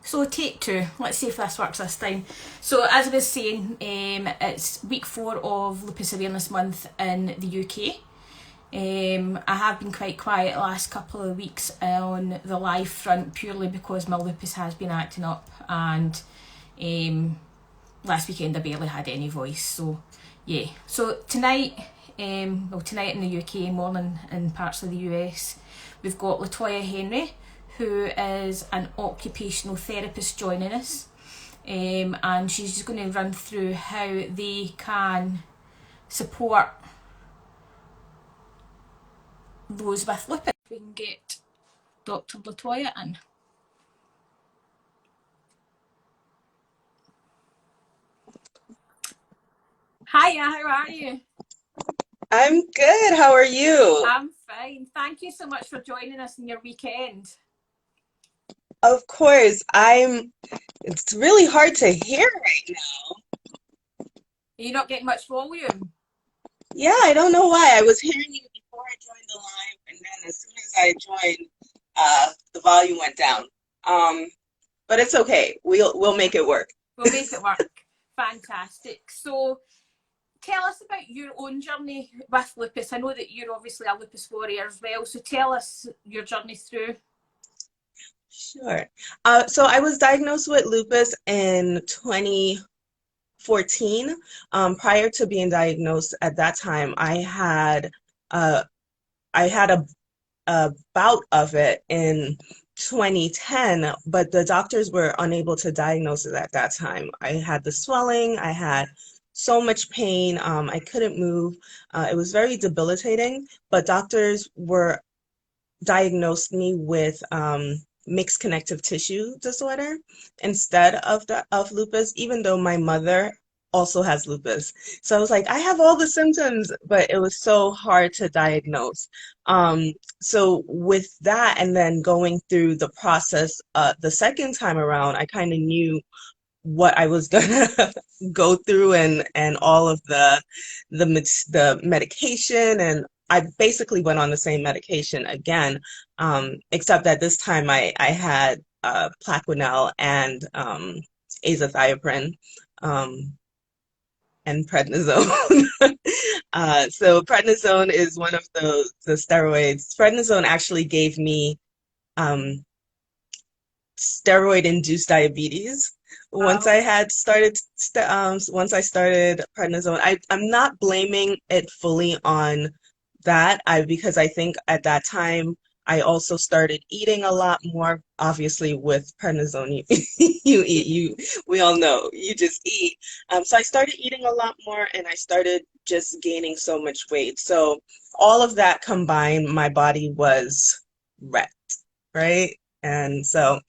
So take two. Let's see if this works this time. So as I was saying, it's week 4 of Lupus Awareness Month in the UK. I have been quite quiet the last couple of weeks on the live front purely because my lupus has been acting up, and last weekend I barely had any voice. So yeah. So tonight, tonight in the UK, morning in parts of the US, we've got Latoya Henry, who is an occupational therapist joining us, and she's just going to run through how they can support those with lupus. We can get Dr. Latoya in. Hiya, how are you? I'm good. How are you? I'm fine. Thank you so much for joining us in your weekend. Of course, it's really hard to hear right now. Are you not getting much volume? Yeah, I don't know why. I was hearing you before I joined the live, and then as soon as I joined, the volume went down. Um, but it's okay. We'll make it work. We'll make it work. Fantastic. So tell us about your own journey with lupus. I know that you're obviously a lupus warrior as well. So tell us your journey through. Sure. So I was diagnosed with lupus in 2014. Prior to being diagnosed at that time, uh, I had a bout of it in 2010, but the doctors were unable to diagnose it at that time. I had the swelling, I had so much pain, I couldn't move. It was very debilitating, but doctors were diagnosed me with mixed connective tissue disorder instead of lupus, even though my mother also has lupus. So I was like, I have all the symptoms, but it was so hard to diagnose. So with that, and then going through the process the second time around, I kind of knew what I was gonna go through, and all of the medication, and I basically went on the same medication again, except that this time I had Plaquenil and azathioprine, um, and prednisone. So prednisone is one of the steroids. Prednisone actually gave me um, steroid-induced diabetes. Once I Wow. had started, once I started prednisone, I'm not blaming it fully on that. Because I think at that time I also started eating a lot more. Obviously, with prednisone, you eat, we all know, you just eat. So I started eating a lot more, and I started just gaining so much weight. So all of that combined, my body was wrecked, right? And so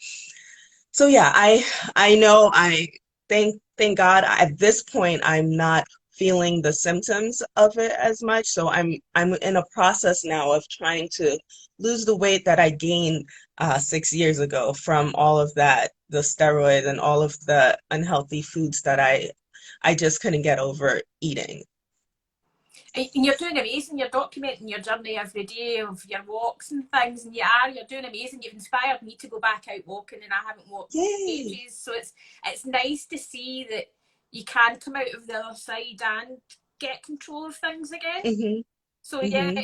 yeah, I know, I thank God at this point I'm not feeling the symptoms of it as much. So I'm in a process now of trying to lose the weight that I gained 6 years ago from all of that, the steroid and all of the unhealthy foods that I just couldn't get over eating. And you're doing amazing. You're documenting your journey every day of your walks and things, and you're doing amazing. You've inspired me to go back out walking, and I haven't walked for Yay! ages. So it's nice to see that you can come out of the other side and get control of things again. hmm So yeah, hmm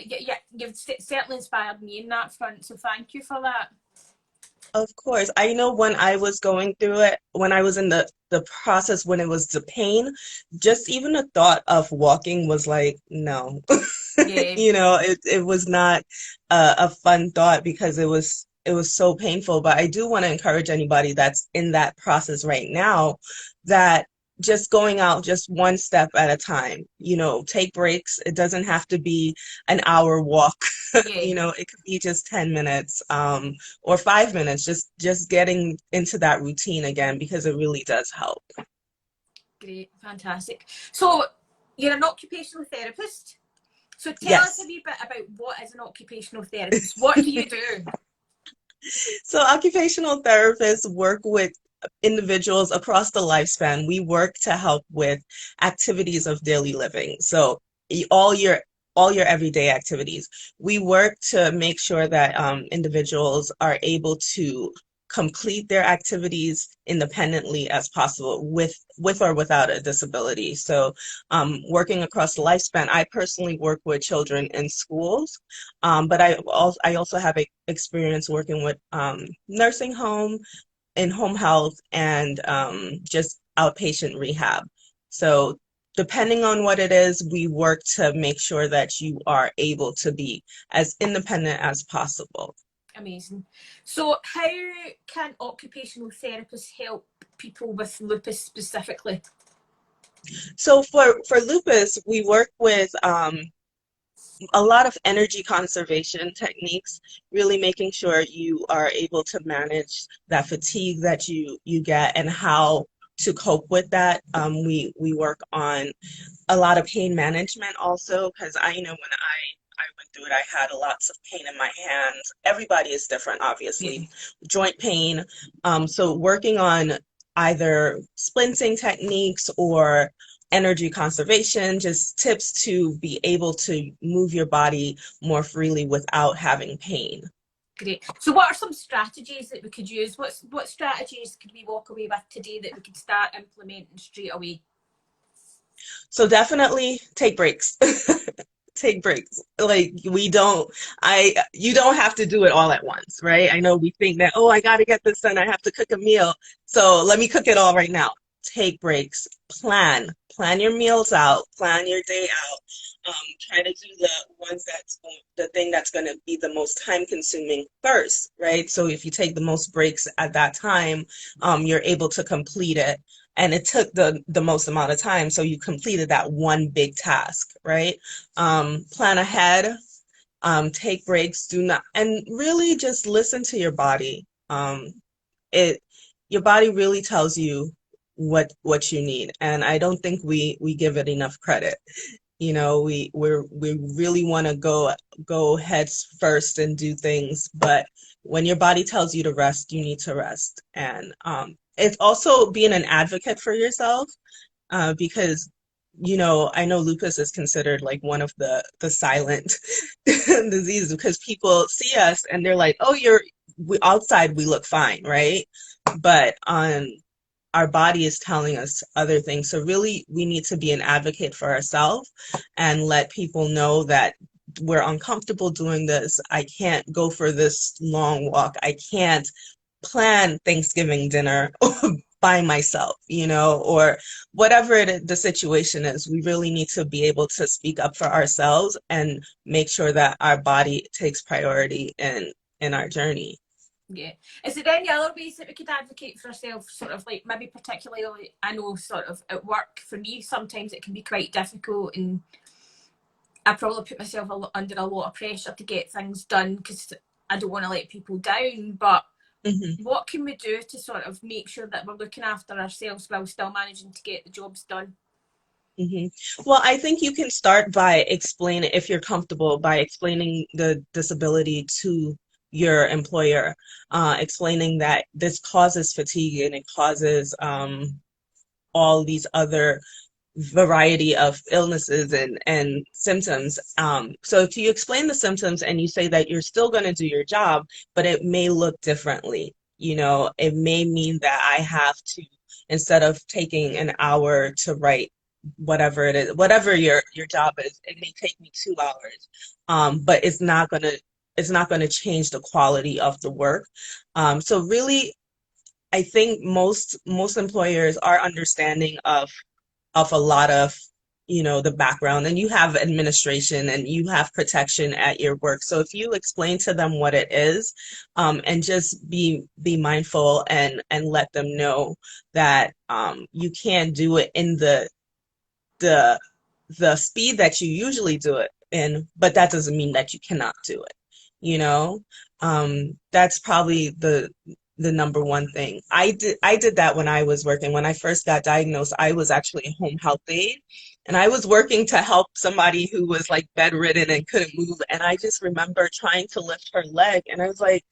you've certainly inspired me in that front. So thank you for that. Of course. I know when I was going through it, when I was in the process, when it was the pain, just even the thought of walking was like, no. Yeah. It was not a fun thought because it was so painful. But I do want to encourage anybody that's in that process right now, that just going out just one step at a time, take breaks. It doesn't have to be an hour walk. Yeah. It could be just 10 minutes, or 5 minutes, just getting into that routine again, because it really does help. Great. Fantastic. So you're an occupational therapist. So tell us a Yes. wee bit about what is an occupational therapist. What do you do? So occupational therapists work with individuals across the lifespan. We work to help with activities of daily living. So all your everyday activities. We work to make sure that individuals are able to complete their activities independently as possible with or without a disability. So working across the lifespan, I personally work with children in schools, but I also have experience working with nursing home, in home health, and just outpatient rehab. So depending on what it is, we work to make sure that you are able to be as independent as possible. Amazing. So, how can occupational therapists help people with lupus specifically? So for lupus, we work with a lot of energy conservation techniques, really making sure you are able to manage that fatigue that you get and how to cope with that. We work on a lot of pain management also, because I know when I went through it, I had lots of pain in my hands. Everybody is different, Yeah. obviously. Joint pain. So working on either splinting techniques or energy conservation, just tips to be able to move your body more freely without having pain. Great. So, what are some strategies that we could use? What strategies could we walk away with today that we could start implementing straight away? So definitely take breaks. Take breaks. Like you don't have to do it all at once, right? I know we think that, oh, I got to get this done. I have to cook a meal. So let me cook it all right now. Take breaks. Plan your meals out. Plan your day out. Try to do the thing that's going to be the most time consuming first, right? So if you take the most breaks at that time, you're able to complete it, and it took the most amount of time, so you completed that one big task, right? Plan ahead, take breaks, do not, and really just listen to your body. It Your body really tells you what you need, and I don't think we give it enough credit. You know, we really want to go heads first and do things, but when your body tells you to rest, you need to rest. And it's also being an advocate for yourself, because I know lupus is considered like one of the silent diseases, because people see us and they're like, oh, outside we look fine, right? But on our body is telling us other things. So really, we need to be an advocate for ourselves and let people know that we're uncomfortable doing this. I can't go for this long walk. I can't plan Thanksgiving dinner by myself, or whatever the situation is. We really need to be able to speak up for ourselves and make sure that our body takes priority in our journey. Yeah. Is there any other ways that we could advocate for ourselves, sort of like maybe particularly, I know sort of at work, for me, sometimes it can be quite difficult and I probably put myself under a lot of pressure to get things done because I don't want to let people down, but Mm-hmm. what can we do to sort of make sure that we're looking after ourselves while still managing to get the jobs done? Well, I think you can start by explaining, if you're comfortable, by explaining the disability to your employer, explaining that this causes fatigue and it causes all these other variety of illnesses and symptoms. So if you explain the symptoms and you say that you're still going to do your job, but it may look differently, it may mean that I have to, instead of taking an hour to write whatever it is, whatever your job is, it may take me 2 hours. But it's not gonna change the quality of the work. So really, I think most employers are understanding of a lot of the background, and you have administration and you have protection at your work. So if you explain to them what it is, and just be mindful and let them know that you can't do it in the the speed that you usually do it in, but that doesn't mean that you cannot do it. You know, that's probably the number one thing. I did that when I was working. When I first got diagnosed, I was actually a home health aide, and I was working to help somebody who was like bedridden and couldn't move. And I just remember trying to lift her leg, and I was like,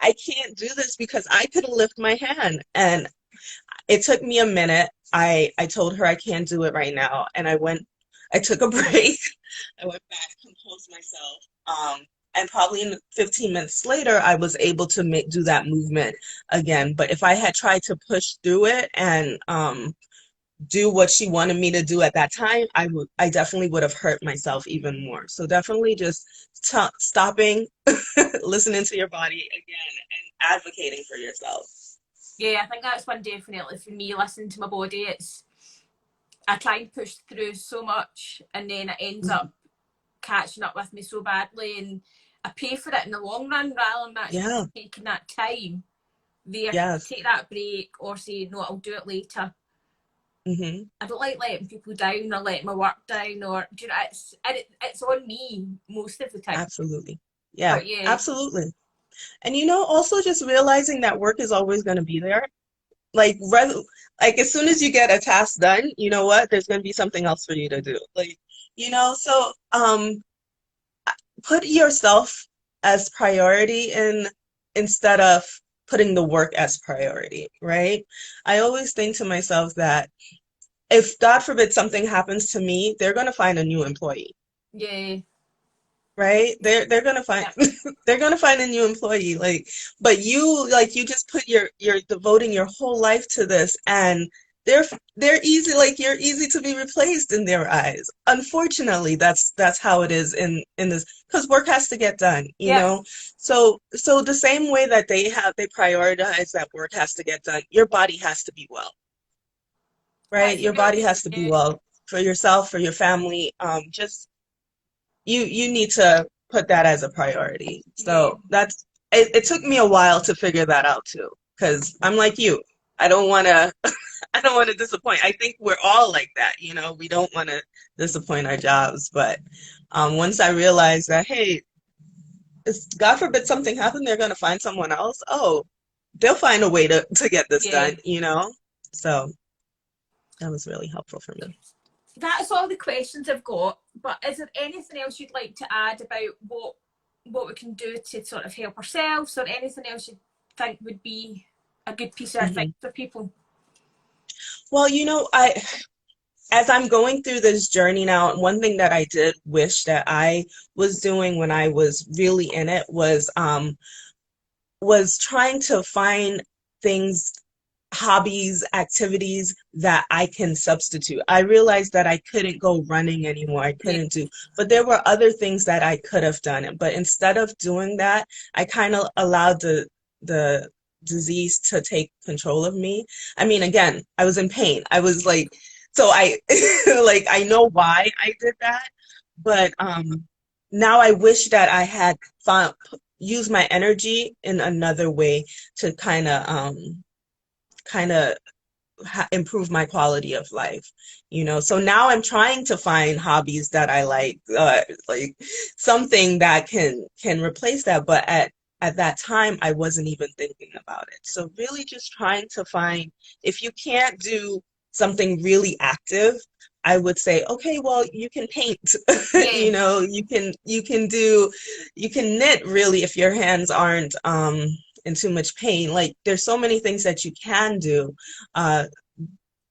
I can't do this because I couldn't lift my hand. And it took me a minute. I told her I can't do it right now, and I took a break. I went back, composed myself. and probably in 15 minutes later, I was able to do that movement again. But if I had tried to push through it and do what she wanted me to do at that time, I definitely would have hurt myself even more. So definitely just stopping, listening to your body again, and advocating for yourself. Yeah, I think that's one definitely for me. Listening to my body, it's I try and push through so much, and then it ends Mhm. up catching up with me so badly, and I pay for it in the long run rather than actually Yeah. taking that time there to Yes. take that break or say no, I'll do it later. Hmm. I don't like letting people down or letting my work down, or do you know, it's on me most of the time. Absolutely. Yeah, But yeah, absolutely. And also just realizing that work is always going to be there. Like, like as soon as you get a task done, you know what? There's going to be something else for you to do. Like, so put yourself as priority instead of putting the work as priority, right? I always think to myself that if God forbid something happens to me, they're going to find a new employee, yeah, right? They're gonna find yeah, they're gonna find a new employee. But you just put you're devoting your whole life to this, and they're they're easy, like you're easy to be replaced in their eyes. Unfortunately, that's how it is in this, because work has to get done, you yeah, know. So the same way that they prioritize that work has to get done, your body has to be well, right? that's a Your body really has to be yeah, well for yourself, for your family. Just you need to put that as a priority. yeah, So it took me a while to figure that out too, because I'm like you. I don't want to I don't want to disappoint. I think we're all like that, we don't want to disappoint our jobs, but once I realized that, hey, God forbid something happened, they're going to find someone else. Oh, they'll find a way to get this yeah. done. So that was really helpful for me. That's all the questions I've got. But is there anything else you'd like to add about what we can do to sort of help ourselves, or anything else you think would be a good piece of advice Hmm. for people? Well, I as I'm going through this journey now, one thing that I did wish that I was doing when I was really in it was trying to find things, hobbies, activities that I can substitute. I realized that I couldn't go running anymore. I Yeah, couldn't do, but there were other things that I could have done. But instead of doing that, I kind of allowed the disease to take control of me. I mean, again, I was in pain. I was like, so I like I know why I did that, but now I wish that I had found used my energy in another way to kind of improve my quality of life. So now I'm trying to find hobbies that I like something that can replace that, but at that time I wasn't even thinking about it. So really just trying to find, if you can't do something really active, I would say, okay, well, you can paint. yeah, You can knit, really, if your hands aren't in too much pain. Like, there's so many things that you can do. uh,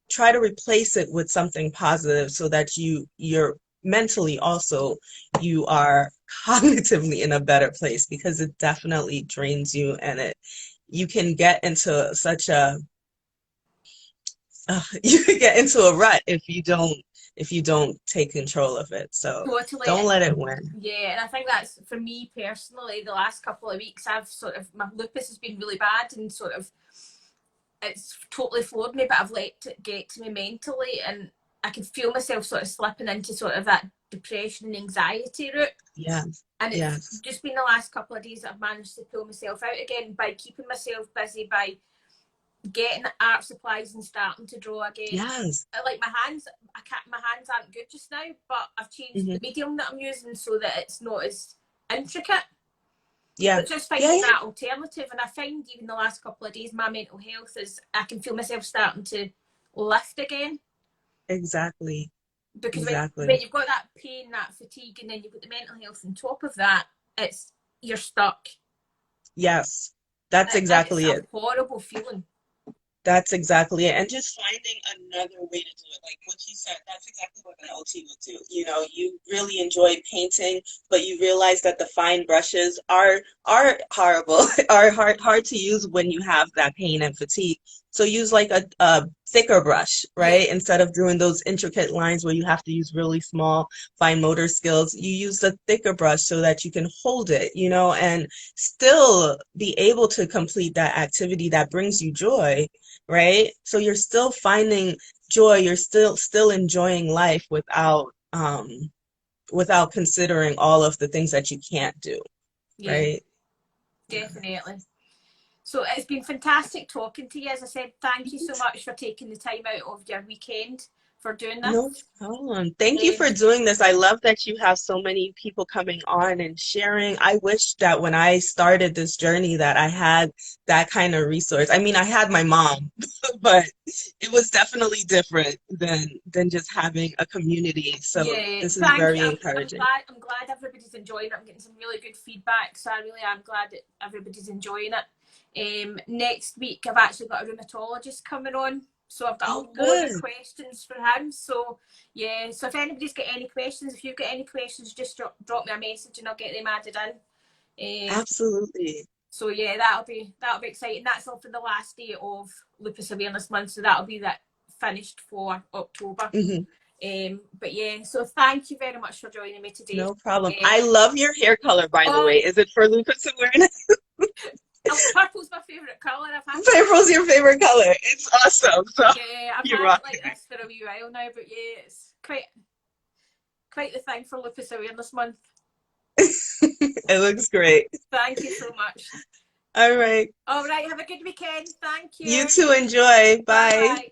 Try to replace it with something positive so that you're mentally also, you are cognitively in a better place, because it definitely drains you, and you can get into such a you can get into a rut if you don't take control of it. So totally. don't let it win. Yeah, and I think that's for me personally. The last couple of weeks, I've sort of my lupus has been really bad, and sort of it's totally floored me. But I've let it get to me mentally, and I can feel myself sort of slipping into sort of that depression and anxiety route. Yes, And it's yes, just been the last couple of days that I've managed to pull myself out again by keeping myself busy, by getting art supplies and starting to draw again. yes. Like my hands, I can't. My hands aren't good just now, but I've changed Hmm. the medium that I'm using so that it's not as intricate. Yeah, But just yeah, finding yeah. that alternative, and I find even the last couple of days, my mental health is. I can feel myself starting to lift again, Exactly, because when exactly. you've got that pain, that fatigue, and then you've got the mental health on top of that, it's you're stuck, Yes, that's and it's exactly a it. horrible feeling. That's exactly it. And just finding another way to do it. Like what you said, that's exactly what an OT would do. You know, you really enjoy painting, but you realize that the fine brushes are horrible, are hard to use when you have that pain and fatigue. So use like a thicker brush, Yeah, right? Instead of doing those intricate lines where you have to use really small fine motor skills, you use a thicker brush so that you can hold it, you know, and still be able to complete that activity that brings you joy, right? So you're still finding joy, you're still enjoying life without considering all of the things that you can't do, yeah, right? definitely. So it's been fantastic talking to you. As I said, thank you so much for taking the time out of your weekend for doing No this. problem. Thank you Um, for doing this. I love that you have so many people coming on and sharing. I wish that when I started this journey that I had that kind of resource. I mean, I had my mom, but it was definitely different than just having a community. So yeah, this is thank you. very I'm encouraging. glad. I'm glad everybody's enjoying it. I'm getting some really good feedback, so I really am glad that everybody's enjoying it. Next week, I've actually got a rheumatologist coming on, so I've got a Oh, load of good. questions for him. So yeah, so if anybody's got any questions, if you've got any questions, just drop me a message and I'll get them added in. Absolutely. So yeah, that'll be exciting. That's all for the last day of Lupus Awareness Month, so that'll be that finished for October. Hmm. But yeah, so thank you very much for joining me today. No problem. Um, I love your hair color, by the oh, way. Is it for lupus awareness? purple's my favourite colour. I've had it. Purple's your favorite color. It's awesome. So Yeah, I've you had it rock like this for a wee while now. But yeah, it's quite the thing for Lupus Awareness Month. it. It looks great. Thank you so much. All right. All right, have a good weekend. Thank You you. too enjoy. Bye Bye. bye.